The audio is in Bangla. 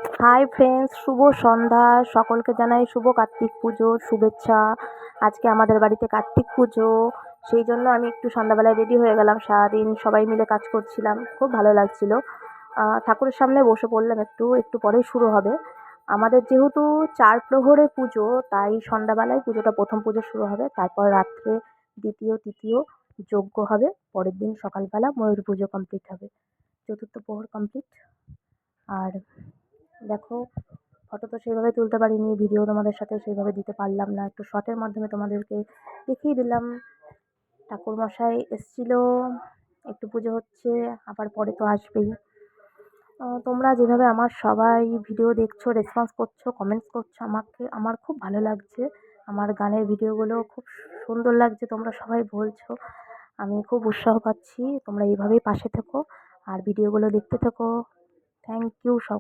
হাই ফ্রেন্ডস, শুভ সন্ধ্যা। সকলকে জানাই শুভ কার্তিক পুজোর শুভেচ্ছা। আজকে আমাদের বাড়িতে কার্তিক পুজো, সেই জন্য আমি একটু সন্ধ্যাবেলায় রেডি হয়ে গেলাম। সারাদিন সবাই মিলে কাজ করছিলাম, খুব ভালো লাগছিল। ঠাকুরের সামনে বসে পড়লাম, একটু একটু পরেই শুরু হবে। আমাদের যেহেতু 4 প্রহরে পুজো, তাই সন্ধ্যাবেলায় পুজোটা, প্রথম পুজো শুরু হবে, তারপর রাত্রে দ্বিতীয় তৃতীয় যজ্ঞ হবে, পরের দিন সকালবেলা ময়ূর পুজো কমপ্লিট হবে, চতুর্থ প্রহর কমপ্লিট। আর দেখো, ফটো তো সেইভাবে তুলতে পারিনি, ভিডিও তোমাদের সাথে সেইভাবে দিতে পারলাম না, একটু শর্টের মাধ্যমে তোমাদেরকে দেখিয়ে দিলাম। ঠাকুরমশাই এসছিল, একটু পুজো হচ্ছে, আবার পরে তো আসবেই। তোমরা যেভাবে আমার সবাই ভিডিও দেখছো, রেসপন্স করছো, কমেন্টস করছো, আমার খুব ভালো লাগছে। আমার গানের ভিডিওগুলো খুব সুন্দর লাগছে, তোমরা সবাই বলছো। আমি খুব উৎসাহ পাচ্ছি, তোমরা এইভাবেই পাশে থেকো আর ভিডিওগুলো দেখতে থেকো। থ্যাংক ইউ সব।